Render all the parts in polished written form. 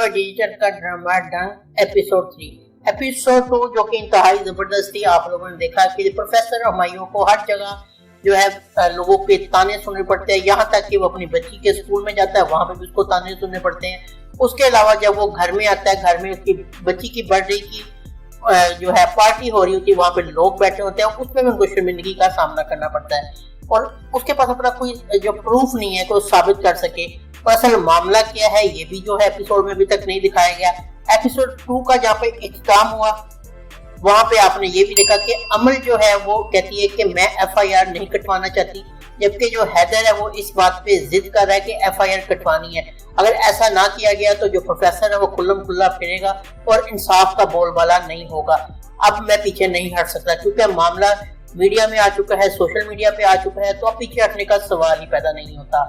हुआ डिजिटल का ड्रामा डंग episode 3। Episode 2 जो कि इंतहाई जबरदस्त थी। आप लोगों ने देखा कि प्रोफेसर हुमायूं को हर जगह जो है लोगों के ताने सुनने पड़ते हैं, यहाँ तक कि वो अपनी बच्ची के स्कूल में जाता है वहां पे भी उसको ताने सुनने पड़ते हैं। उसके अलावा जब वो घर में आता है, घर में उसकी बच्ची की बर्थडे की जो है पार्टी हो रही होती है, वहां पे लोग बैठे होते हैं, उसमें भी उनको शर्मिंदगी का सामना करना पड़ता है और उसके पास अपना कोई जो प्रूफ नहीं है, कोई साबित कर सके तो असल मामला क्या है ये भी जो है एपिसोड में अभी तक नहीं दिखाया गया। एपिसोड 2 का जहाँ पे इख्तिताम हुआ वहां पे आपने ये भी देखा कि अमल जो है वो कहती है कि मैं FIR नहीं कटवाना चाहती, जबकि जो हैदर है वो इस बात पे जिद कर रहा है कि FIR कटवानी है। अगर ऐसा ना किया गया तो जो प्रोफेसर है वो खुल्लम खुल्ला फिरेगा और इंसाफ का बोलबाला नहीं होगा। अब मैं पीछे नहीं हट सकता क्योंकि मामला मीडिया में आ चुका है, सोशल मीडिया पे आ चुका है, तो अब पीछे हटने का सवाल ही पैदा नहीं होता।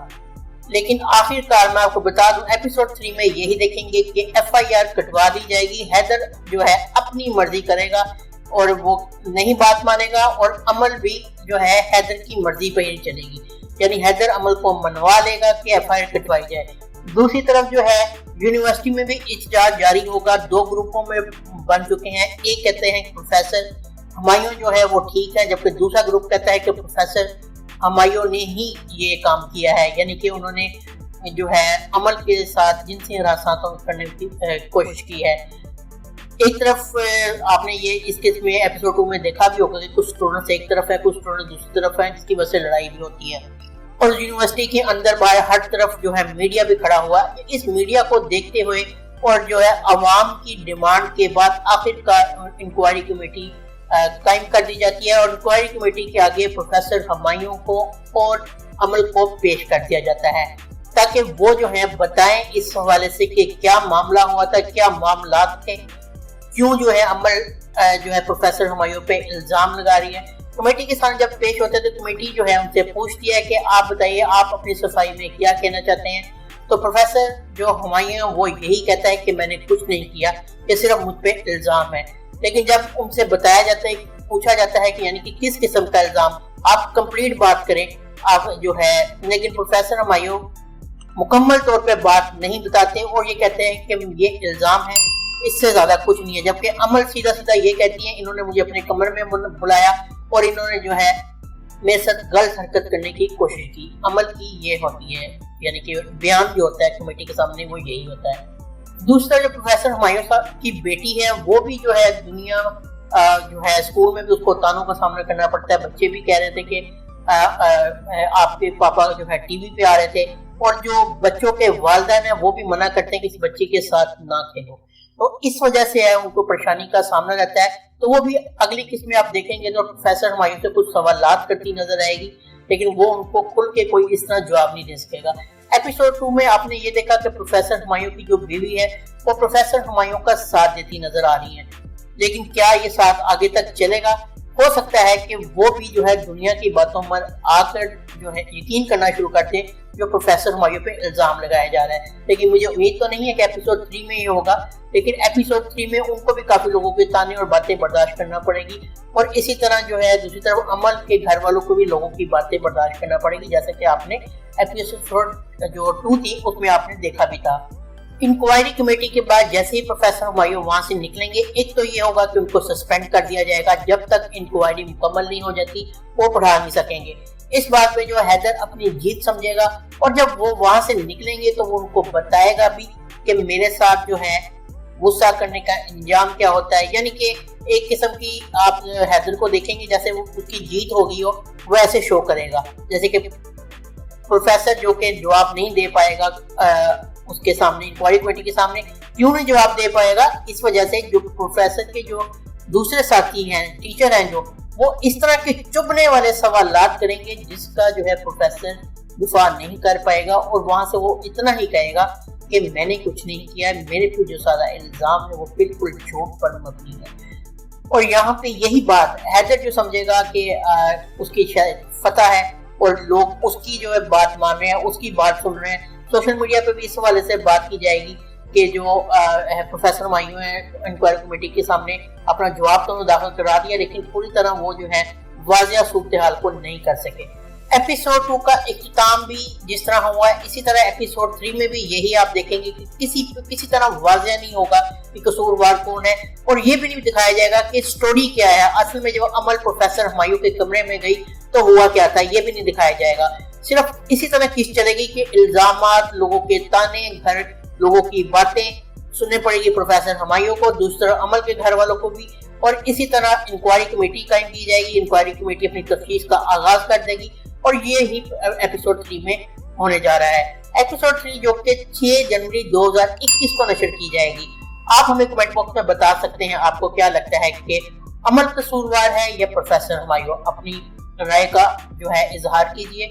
लेकिन आखिरकार मैं आपको बता दूं एपिसोड 3 में यही देखेंगे कि FIR कटवा दी जाएगी। हैदर जो है अपनी मर्जी करेगा और वो नहीं बात मानेगा और अमल भी जो है हैदर की मर्जी पर ही चलेगी, यानी हैदर अमल को मनवा लेगा कि FIR कटवाई जाए। दूसरी तरफ जो है यूनिवर्सिटी में भी एहतजाज जारी होगा। 2 ग्रुपों में बन चुके हैं। एक कहते हैं प्रोफेसर हुमायूं जो है वो ठीक है, जबकि दूसरा ग्रुप कहता है कि प्रोफेसर हुमायूं ने ही ये काम किया है, यानी कि उन्होंने जो है अमल के साथ जिनसी हरासत करने की कोशिश की है। एक तरफ आपने ये इस केस में एपिसोड 2 में देखा भी होगा कि कुछ स्टूडेंट्स एक तरफ है, कुछ स्टूडेंट दूसरी तरफ है, जिसकी वजह से लड़ाई भी होती है और यूनिवर्सिटी के अंदर बाहर हर तरफ जो है मीडिया भी खड़ा हुआ। इस मीडिया को देखते हुए और जो है अवाम की डिमांड के बाद आखिरकार इंक्वायरी कमेटी कायम कर दी जाती है और इंक्वायरी कमेटी के आगे प्रोफेसर हुमायूं को और अमल को पेश कर दिया जाता है ताकि वो जो है बताएं इस हवाले से कि क्या मामला हुआ था, क्या मामला थे, क्यों जो है अमल जो है प्रोफेसर हुमायूं पे इल्जाम लगा रही है। कमेटी के साथ जब पेश होते हैं तो कमेटी जो है उनसे पूछती है कि आप बताइए आप अपनी सफाई में क्या कहना चाहते हैं। तो प्रोफेसर जो हुमायूं वो यही कहता है कि मैंने कुछ नहीं किया, ये सिर्फ मुझ पे इल्जाम है। लेकिन जब उनसे बताया जाता है, पूछा जाता है कि यानी कि किस किस्म का इल्जाम, आप कंप्लीट बात करें आप जो है, लेकिन प्रोफेसर हुमायूं मुकम्मल तौर पे बात नहीं बताते और ये कहते हैं कि ये इल्जाम है, इससे ज्यादा कुछ नहीं है। जबकि अमल सीधा सीधा ये कहती है इन्होंने मुझे अपने कमरे में बुलाया और इन्होंने जो है मेरे साथ गलत हरकत करने की कोशिश की। अमल की ये होती है, यानी कि बयान जो होता है कमेटी के सामने वो यही होता है। दूसरा जो प्रोफेसर हुमायूं की बेटी है वो भी जो है दुनिया जो है स्कूल में भी उसको तानों का सामना करना पड़ता है। बच्चे भी कह रहे थे कि आपके पापा जो है टीवी पे आ रहे थे और जो बच्चों के वालिदैन है वो भी मना करते हैं कि इस बच्चे के साथ ना खेलो, तो इस वजह से है उनको परेशानी का सामना रहता है। तो वो भी अगली किस्त में आप देखेंगे तो प्रोफेसर हुमायूं से कुछ सवालात करती नजर आएगी, लेकिन वो उनको खुल के कोई इस तरह जवाब नहीं दे सकेगा। एपिसोड 2 में आपने ये देखा कि प्रोफेसर हुमायूं की जो बीवी है वो प्रोफेसर हुमायूं का साथ देती नजर आ रही है, लेकिन क्या ये साथ आगे तक चलेगा? हो सकता है कि वो भी जो है दुनिया की बातों पर आकर जो है यकीन करना शुरू कर दे जो प्रोफेसर हुमायूं पे इल्जाम लगाया जा रहा है। लेकिन मुझे उम्मीद तो नहीं है कि एपिसोड 3 में ये होगा, लेकिन एपिसोड 3 में उनको भी काफी लोगों के ताने और बातें बर्दाश्त करना पड़ेगी और इसी तरह जो है दूसरी तरफ अमल के घर वालों को भी लोगों की बातें बर्दाश्त करना पड़ेगी, जैसे कि आपने एपिसोड जो 2 थी उसमें आपने देखा भी था। इंक्वायरी कमेटी के बाद जैसे ही प्रोफेसर हुमायूं वहां से निकलेंगे, एक तो ये होगा कि उनको सस्पेंड कर दिया जाएगा, जब तक इंक्वायरी मुकम्मल नहीं हो जाती वो पढ़ा नहीं सकेंगे। इस बात पे जो हैदर अपनी जीत समझेगा और जब वो वहां से निकलेंगे तो वो उनको बताएगा भी कि मेरे साथ जो है गुस्सा करने का इंजाम क्या होता है, यानी कि एक किस्म की आप हैदर को देखेंगे जैसे वो उसकी जीत होगी हो वो ऐसे शो करेगा, जैसे कि प्रोफेसर जो कि जवाब नहीं दे पाएगा उसके सामने, इंक्वायरी कमेटी के सामने क्यों नहीं जवाब दे पाएगा, इस वजह से जो प्रोफेसर के जो दूसरे साथी हैं, टीचर हैं, जो वो इस तरह के चुभने वाले सवालात करेंगे जिसका जो है प्रोफेसर दिफा नहीं कर पाएगा और वहां से वो इतना ही कहेगा कि मैंने कुछ नहीं किया, मेरे पे जो सारा इल्जाम है वो बिल्कुल झूठ पर मबनी है। और यहाँ पे यही बात हैदर जो समझेगा कि उसकी शायद फतह है और लोग उसकी जो है बात मान रहे हैं, उसकी बात सुन रहे हैं। सोशल मीडिया पे भी इस हवाले से बात की जाएगी कि जो प्रोफेसर हुमायूं है इंक्वायरी कमेटी के सामने अपना जवाब तो दाखिल करा दिया, लेकिन पूरी तरह वो जो है वाजिया सूरत हाल को नहीं कर सके। एपिसोड 2 का इख्तिताम भी जिस तरह हुआ है, इसी तरह एपिसोड 3 में भी यही आप देखेंगे कि किसी तरह वाज़ेह नहीं होगा कि कसूरवार कौन है, और ये भी नहीं दिखाया जाएगा कि स्टोरी क्या है। असल में जब अमल प्रोफेसर हुमायूं के कमरे में गई तो हुआ क्या था, ये भी नहीं दिखाया जाएगा। सिर्फ इसी तरह किस चलेगी कि इल्जामात, लोगों के ताने, घर लोगों की बातें सुननी पड़ेगी प्रोफेसर हुमायूं को, दूसरा अमल के घर वालों को भी, और इसी तरह इंक्वायरी कमेटी कायम की जाएगी। इंक्वायरी कमेटी अपनी तफ्तीश का आगाज कर देगी, और ये ही एपिसोड 3 में होने जा रहा है। एपिसोड 3 जो कि 6 जनवरी 2021 को नशर की जाएगी। आप हमें कमेंट बॉक्स में बता सकते हैं आपको क्या लगता है कि अमल कसूरवार है या प्रोफेसर हुमायूं। अपनी राय का जो है इजहार कीजिए।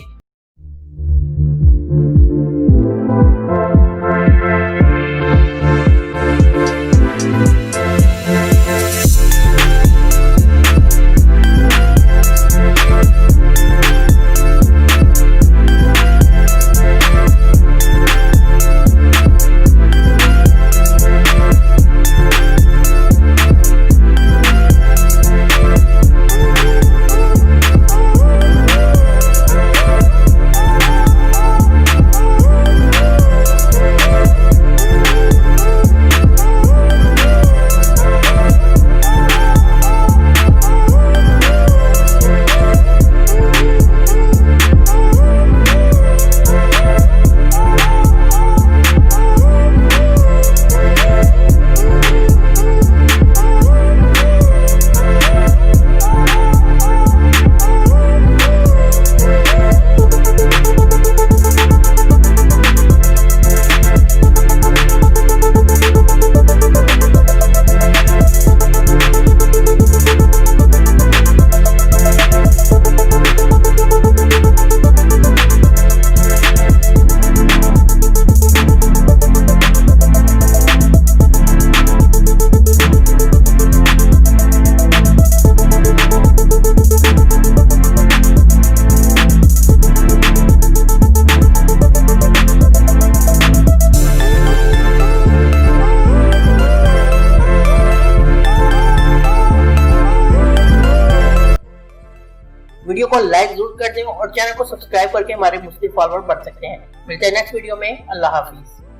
वीडियो को लाइक जरूर कर दें और चैनल को सब्सक्राइब करके हमारे मुस्लिम फॉलोअर बढ़ सकते हैं। मिलते हैं नेक्स्ट वीडियो में। अल्लाह हाफिज।